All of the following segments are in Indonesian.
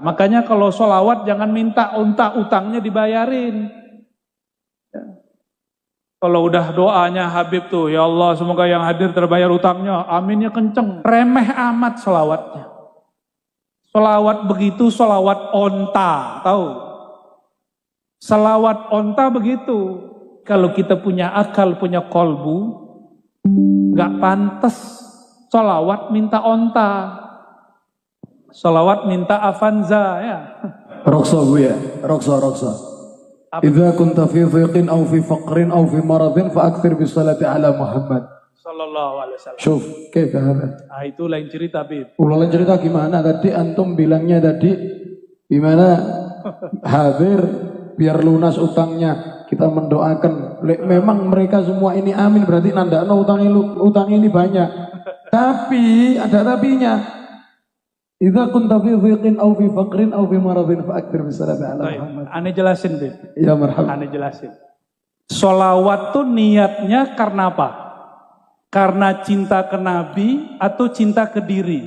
Makanya kalau sholawat jangan minta utangnya dibayarin. Ya. Kalau udah doanya Habib tuh, ya Allah semoga yang hadir terbayar utangnya, aminnya kenceng. Remeh amat sholawatnya. Sholawat begitu, sholawat onta, tahu? Sholawat onta begitu. Kalau kita punya akal, punya kolbu, nggak pantas sholawat minta onta. Sholawat minta avanza ya. Roksa bu ya, roksa. Idza kunta fi dhiqin aw fi faqrin aw fi maradin fa akthir bis salati ala Muhammad sallallahu alaihi wasallam. Syuf, kaifa hada? Itu lain cerita, Bib. Lain cerita gimana tadi antum bilangnya tadi gimana hadir biar lunas utangnya. Kita mendoakan. Memang mereka semua ini amin berarti nandakno utang ini banyak. Tapi ada tapinya. Idza kunta fi dhiqin aw fi faqrin aw fi maradin fa akthir bis salati ala Muhammad. Ane jelasin, Bib. Ya marhaba. Ane jelasin. Sholawat tuh niatnya karena apa? Karena cinta ke Nabi atau cinta ke diri?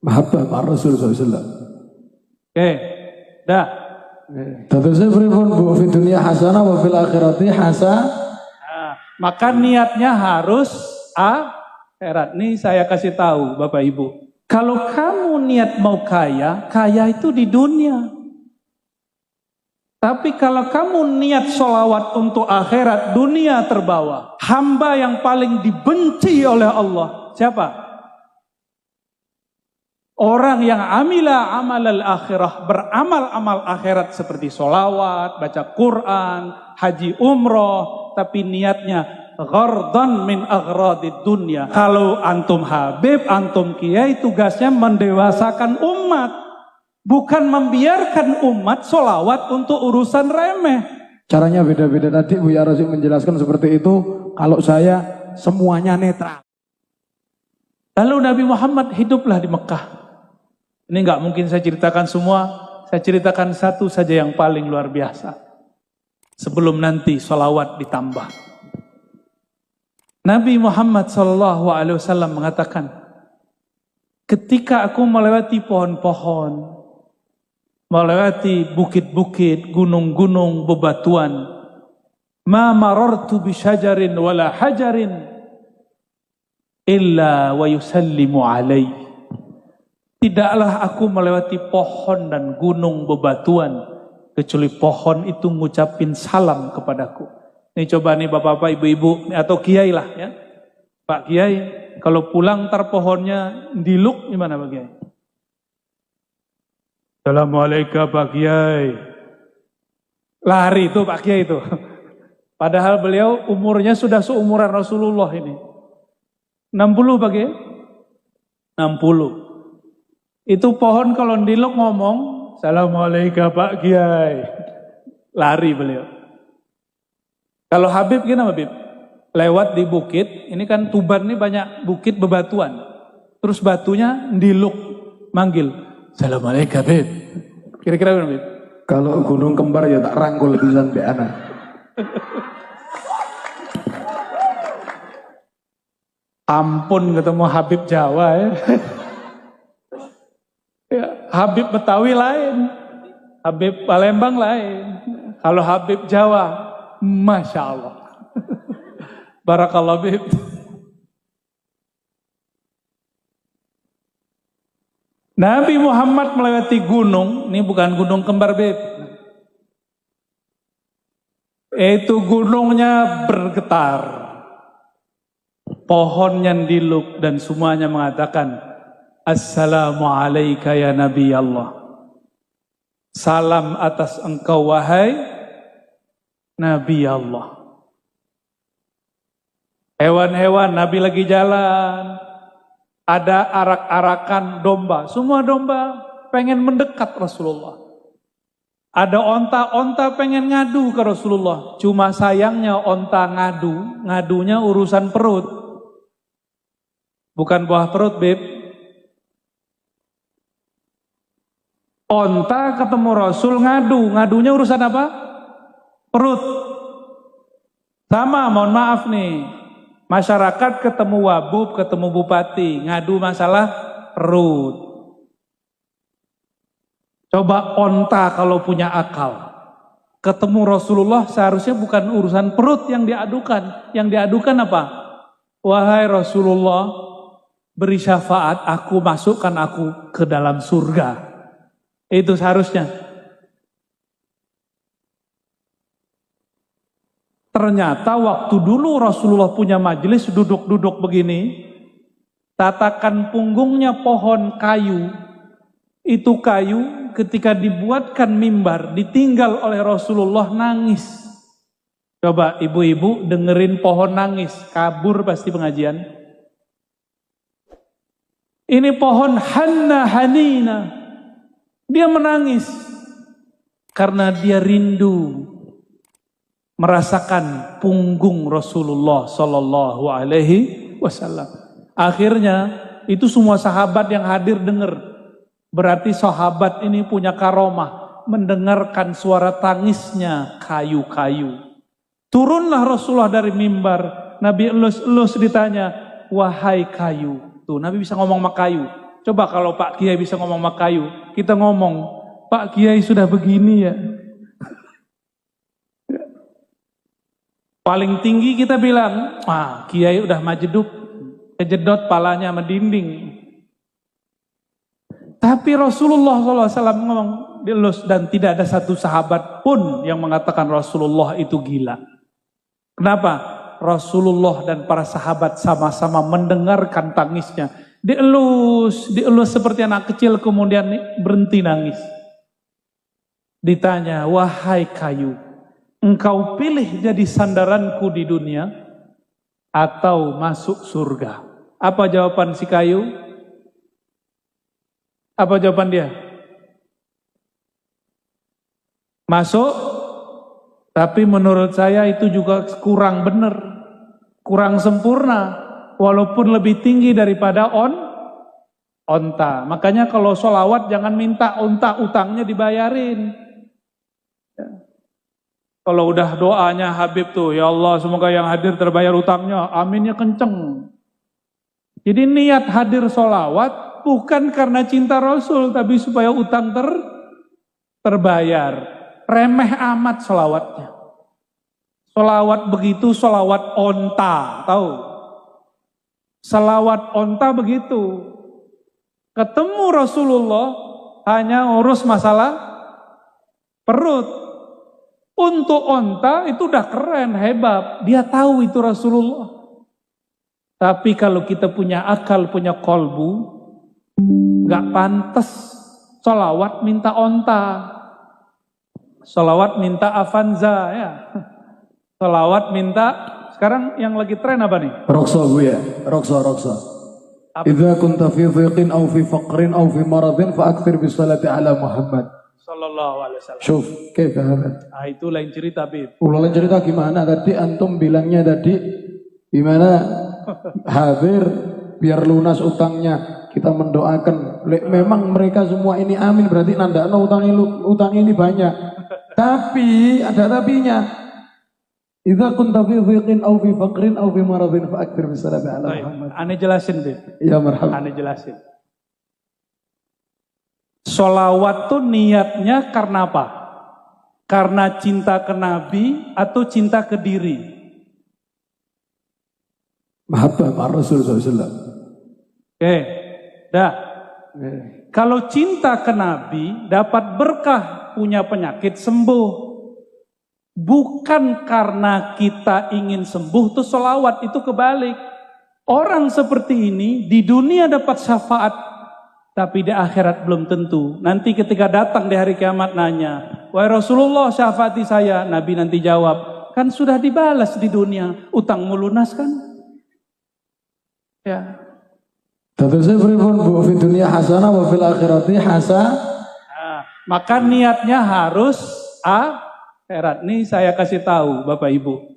Mahabbah ma Rasul sallallahu alaihi wasallam. Oke. Dah. Tadusnya pripun bu fi dunya hasanah wa fil akhirati hasanah. Maka niatnya harus akhirat. Nih saya kasih tahu Bapak Ibu. Kalau kamu niat mau kaya, kaya itu di dunia. Tapi kalau kamu niat sholawat untuk akhirat, dunia terbawa. Hamba yang paling dibenci oleh Allah, siapa? Orang yang amila amal akhirah, beramal amal akhirat seperti sholawat, baca Quran, haji umroh, tapi niatnya ghardan min aghradid dunya. Kalau antum Habib, antum Kiai, tugasnya mendewasakan umat, bukan membiarkan umat sholawat untuk urusan remeh. Caranya beda-beda tadi Bu Ya Rasyid menjelaskan seperti itu. Kalau saya semuanya netral. Lalu Nabi Muhammad hiduplah di Mekah. Ini nggak mungkin saya ceritakan semua. Saya ceritakan satu saja yang paling luar biasa. Sebelum nanti sholawat ditambah. Nabi Muhammad SAW mengatakan, ketika aku melewati pohon-pohon, melewati bukit-bukit, gunung-gunung, bebatuan, ma marartu bi syajarin wala hajarin illa wa yusallimu alaih. Tidaklah aku melewati pohon dan gunung bebatuan kecuali pohon itu ngucapin salam kepadaku. Ini coba nih bapak-bapak, ibu-ibu atau kiai lah ya. Pak Kiai, kalau pulang ntar pohonnya diluk gimana Pak Kiai? Assalamualaikum Pak Kiai. Lari itu Pak Kiai itu. Padahal beliau umurnya sudah seumuran Rasulullah ini. 60 Pak Kiai? 60. Itu pohon kalau diluk ngomong, Assalamualaikum Pak Kiai. Lari beliau. Kalau Habib gimana Habib? Lewat di bukit, ini kan Tuban ini banyak bukit bebatuan. Terus batunya diluk, manggil. Assalamualaikum Habib. Kira-kira gimana Habib? Kalau gunung kembar ya tak rangkul pisan be anak. Ampun ketemu Habib Jawa ya. Ya, Habib Betawi lain, Habib Palembang lain. Kalau Habib Jawa, Masya Allah. Barakallah Habib. Nabi Muhammad melewati gunung, ini bukan gunung kembar Habib. Itu gunungnya bergetar. Pohonnya diluk dan semuanya mengatakan, Assalamualaikum ya Nabi Allah. Salam atas engkau wahai Nabi Allah. Hewan-hewan Nabi lagi jalan. Ada arak-arakan domba. Semua domba pengen mendekat Rasulullah. Ada onta-onta pengen ngadu ke Rasulullah. Cuma sayangnya onta ngadunya urusan perut. Bukan buah perut, Beb. Onta ketemu Rasul ngadunya urusan apa? Perut. Sama, mohon maaf nih. Masyarakat ketemu wabub, ketemu bupati, ngadu masalah perut. Coba onta kalau punya akal. Ketemu Rasulullah seharusnya bukan urusan perut yang diadukan. Yang diadukan apa? Wahai Rasulullah, beri syafaat, aku masukkan aku ke dalam surga. Itu seharusnya. Ternyata waktu dulu Rasulullah punya majelis duduk-duduk begini, tatakan punggungnya pohon kayu. Itu kayu ketika dibuatkan mimbar, ditinggal oleh Rasulullah, nangis. Coba ibu-ibu dengerin pohon nangis, kabur pasti pengajian. Ini pohon Hanna Hanina. Dia menangis karena dia rindu merasakan punggung Rasulullah Sallallahu Alaihi Wasallam. Akhirnya itu semua sahabat yang hadir dengar. Berarti sahabat ini punya karomah, mendengarkan suara tangisnya kayu-kayu. Turunlah Rasulullah dari mimbar. Nabi elus-elus ditanya, wahai kayu. Tuh Nabi bisa ngomong sama kayu. Coba kalau Pak Kiai bisa ngomong sama kayu, kita ngomong, Pak Kiai sudah begini ya. Paling tinggi kita bilang, Kiai udah majeduk, kejedot palanya sama dinding. Tapi Rasulullah SAW ngomong dilus, dan tidak ada satu sahabat pun yang mengatakan Rasulullah itu gila. Kenapa? Rasulullah dan para sahabat sama-sama mendengarkan tangisnya. Dielus seperti anak kecil, kemudian berhenti nangis. Ditanya, wahai kayu, engkau pilih jadi sandaranku di dunia atau masuk surga? Apa jawaban si kayu? Apa jawaban dia? Masuk, tapi menurut saya itu juga kurang benar, kurang sempurna, walaupun lebih tinggi daripada onta. Makanya kalau sholawat jangan minta onta utangnya dibayarin. Kalau udah doanya Habib tuh, ya Allah semoga yang hadir terbayar utangnya, aminnya kenceng. Jadi niat hadir sholawat bukan karena cinta Rasul, tapi supaya utang terbayar. Remeh amat sholawatnya. Sholawat begitu, sholawat onta, tahu? Sholawat onta begitu. Ketemu Rasulullah hanya urus masalah perut. Untuk onta itu udah keren, hebat. Dia tahu itu Rasulullah. Tapi kalau kita punya akal, punya kolbu, gak pantas sholawat minta onta, sholawat minta Avanza ya, sholawat minta, sekarang yang lagi tren apa nih? Rokso bu ya, rokso. Idza kunta fi dhiqin aw fi faqrin aw fi maradin fa akthir bis salati ala Muhammad sallallahu alaihi wasallam. Syuf, kaifa hada? Itu lain cerita, Bib. Lain cerita gimana? Tadi antum bilangnya tadi gimana? Hadir biar lunas utangnya. Kita mendoakan, memang mereka semua ini amin, berarti nandakno utang ini banyak. Tapi ada tapinya. Idza kunta fi dhiqin aw fi faqrin aw fi maradin fa akthir bis salati ala Muhammad. Ane jelasin, Bib. Ya marhaba. Ane jelasin. Sholawat tuh niatnya karena apa? Karena cinta ke Nabi atau cinta ke diri? Mahabbah ma Rasul SAW. Oke. Dah, kalau cinta ke Nabi dapat berkah, punya penyakit sembuh. Bukan karena kita ingin sembuh tuh sholawat, itu kebalik. Orang seperti ini di dunia dapat syafaat, tapi di akhirat belum tentu. Nanti ketika datang di hari kiamat nanya, wahai Rasulullah syafaati saya, Nabi nanti jawab, kan sudah dibalas di dunia, utangmu lunas kan? Ya. Terusnya pripun bu, fi dunia hasanah wa fil akhirati hasanah. Maka niatnya harus akhirat. Nih saya kasih tahu Bapak Ibu.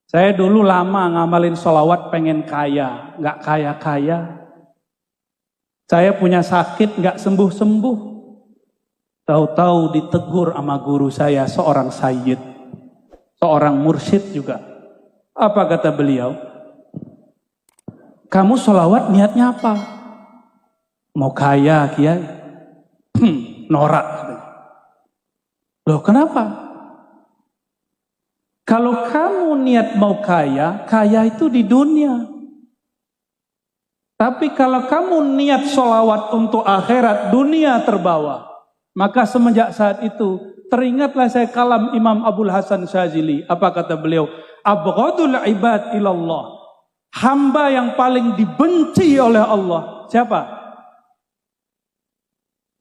Saya dulu lama ngamalin sholawat pengen kaya, nggak kaya-kaya. Saya punya sakit nggak sembuh-sembuh. Tahu-tahu ditegur sama guru saya, seorang sayyid, seorang mursyid juga. Apa kata beliau? Kamu sholawat niatnya apa? Mau kaya, Kiai? norak. Loh kenapa? Kalau kamu niat mau kaya, kaya itu di dunia. Tapi kalau kamu niat sholawat untuk akhirat, dunia terbawa. Maka semenjak saat itu, teringatlah saya kalam Imam Abul Hasan Syazili. Apa kata beliau? Abghadul ibad ilallah. Hamba yang paling dibenci oleh Allah. Siapa?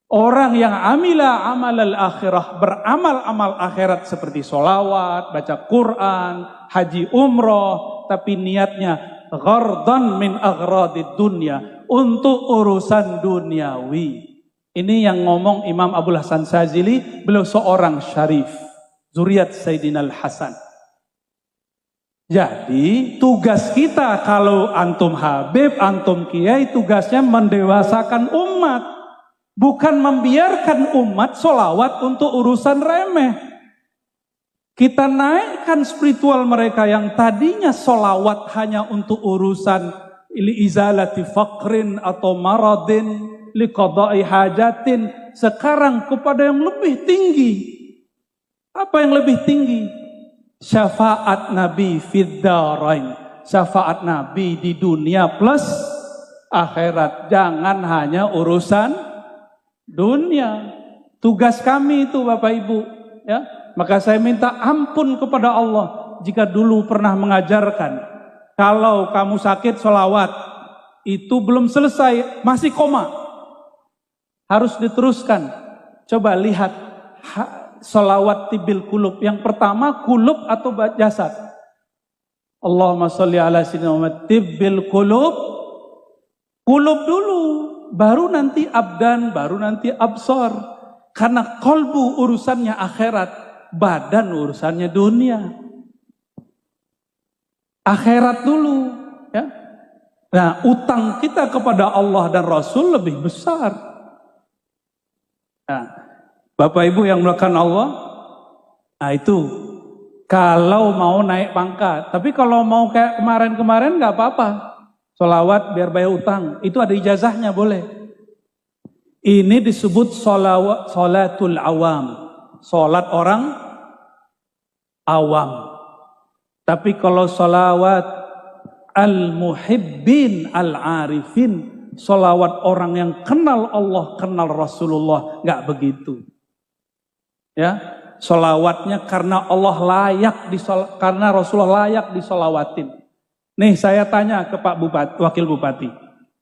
Orang yang amila amal al-akhirah, beramal amal akhirat seperti sholawat, baca Quran, haji umroh, tapi niatnya ghardan min aghradid dunya, untuk urusan duniawi. Ini yang ngomong Imam Abul Hasan Syazili, beliau seorang syarif, zuriat Sayyidina Al-Hasan. Jadi tugas kita kalau antum Habib, antum Kiai, tugasnya mendewasakan umat. Bukan membiarkan umat sholawat untuk urusan remeh. Kita naikkan spiritual mereka yang tadinya sholawat hanya untuk urusan li izalati faqrin atau maradin, li qada'i hajatin. Sekarang kepada yang lebih tinggi. Apa yang lebih tinggi? Syafaat Nabi fid darain. Syafaat Nabi di dunia plus akhirat. Jangan hanya urusan dunia. Tugas kami itu Bapak Ibu, ya. Maka saya minta ampun kepada Allah jika dulu pernah mengajarkan kalau kamu sakit sholawat itu belum selesai, masih koma, harus diteruskan. Coba lihat sholawat tibil kulub. Yang pertama kulub atau jasad. Allahumma sholli ala sayyidina Muhammad tibil kulub. Kulub dulu, baru nanti abdan, baru nanti absor. Karena kolbu urusannya akhirat, badan urusannya dunia. Akhirat dulu, ya. Nah, utang kita kepada Allah dan Rasul lebih besar. Nah, Bapak Ibu yang melakukan Allah, nah itu kalau mau naik pangkat. Tapi kalau mau kayak kemarin-kemarin nggak apa-apa. Sholawat biar bayar utang, itu ada ijazahnya boleh. Ini disebut sholatul awam, sholat orang awam. Tapi kalau sholawat al-muhibbin al-arifin, sholawat orang yang kenal Allah, kenal Rasulullah, nggak begitu. Ya, sholawatnya karena Allah layak karena Rasulullah layak disolawatin. Nih saya tanya ke Pak Bupati, Wakil Bupati.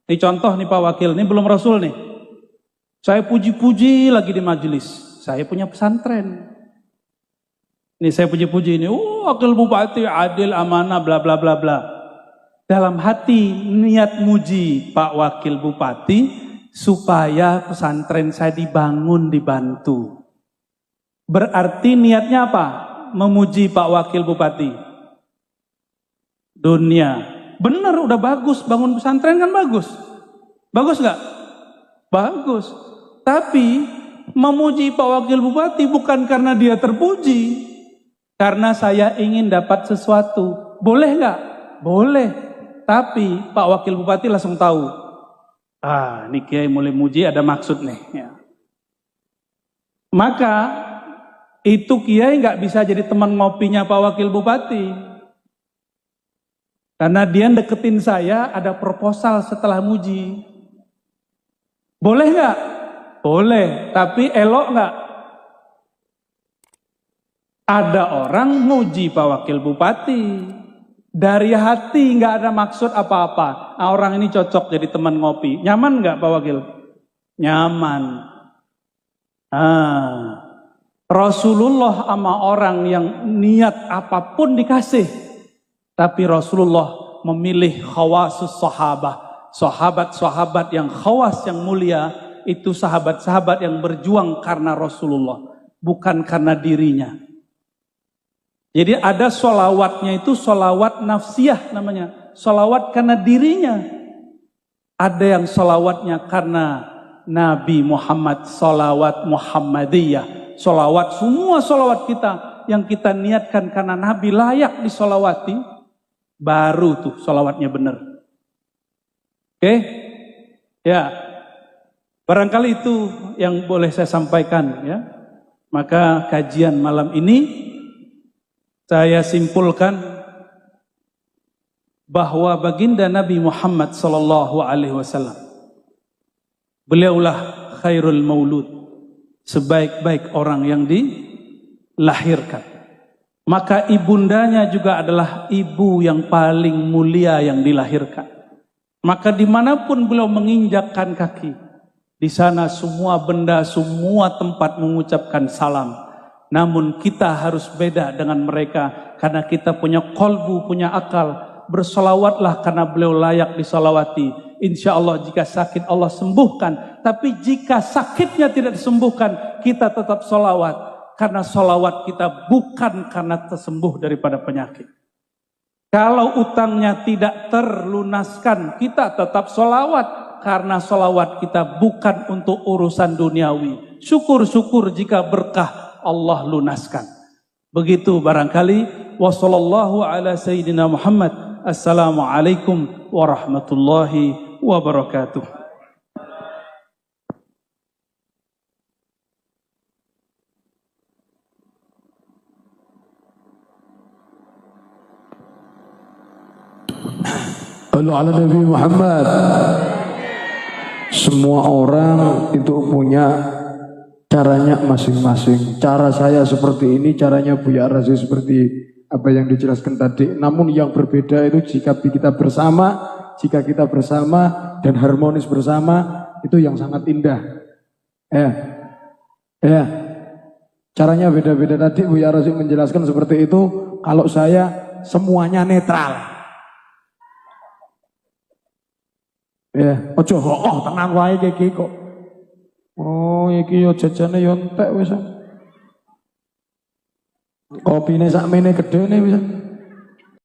Ini contoh nih Pak Wakil, ini belum Rasul nih. Saya puji-puji lagi di majelis. Saya punya pesantren. Ini saya puji-puji ini. Wakil Bupati adil, amanah, bla bla bla bla. Dalam hati niat muji Pak Wakil Bupati supaya pesantren saya dibangun, dibantu. Berarti niatnya apa? Memuji Pak Wakil Bupati. Dunia. Benar, udah bagus. Bangun pesantren kan bagus. Bagus gak? Bagus. Tapi memuji Pak Wakil Bupati bukan karena dia terpuji. Karena saya ingin dapat sesuatu. Boleh gak? Boleh. Tapi Pak Wakil Bupati langsung tahu. Ah, ini Kiai mulai muji ada maksud nih. Ya. Maka itu Kiai gak bisa jadi teman ngopinya Pak Wakil Bupati. Karena dia deketin saya ada proposal setelah muji. Boleh nggak? Boleh, tapi elok nggak? Ada orang muji Pak Wakil Bupati. Dari hati nggak ada maksud apa-apa. Nah, orang ini cocok jadi teman ngopi. Nyaman nggak Pak Wakil? Nyaman. Rasulullah sama orang yang niat apapun dikasih. Tapi Rasulullah memilih khawasus sahabah. Sahabat-sahabat yang khawas, yang mulia. Itu sahabat-sahabat yang berjuang karena Rasulullah. Bukan karena dirinya. Jadi ada sholawatnya itu sholawat nafsiyah namanya. Sholawat karena dirinya. Ada yang sholawatnya karena Nabi Muhammad. Sholawat Muhammadiyah. Sholawat, semua sholawat kita. Yang kita niatkan karena Nabi layak disolawati. Baru tuh sholawatnya benar. Oke? Ya. Barangkali itu yang boleh saya sampaikan ya. Maka kajian malam ini saya simpulkan bahwa baginda Nabi Muhammad sallallahu alaihi wasallam beliaulah khairul maulud, sebaik-baik orang yang dilahirkan. Maka ibundanya juga adalah ibu yang paling mulia yang dilahirkan. Maka dimanapun beliau menginjakkan kaki, di sana semua benda, semua tempat mengucapkan salam. Namun kita harus beda dengan mereka karena kita punya kolbu, punya akal. Bersolawatlah karena beliau layak disolawati. Insya Allah jika sakit Allah sembuhkan. Tapi jika sakitnya tidak disembuhkan, kita tetap solawat. Karena solawat kita bukan karena tersembuh daripada penyakit. Kalau utangnya tidak terlunaskan, kita tetap solawat. Karena solawat kita bukan untuk urusan duniawi. Syukur-syukur jika berkah Allah lunaskan. Begitu barangkali. Wassallallahu ala sayyidina Muhammad. Assalamualaikum warahmatullahi wabarakatuh. Sallu ala Nabi Muhammad. Semua orang itu punya caranya masing-masing. Cara saya seperti ini, caranya Buya Razi seperti apa yang dijelaskan tadi. Namun yang berbeda itu jika kita bersama dan harmonis bersama, itu yang sangat indah. Caranya beda-beda tadi. Buya Razi menjelaskan seperti itu. Kalau saya semuanya netral. Ojo tenan wae iki kok. Oh, iki yo jajane yo entek wis. Kopine sakmene gedene wis.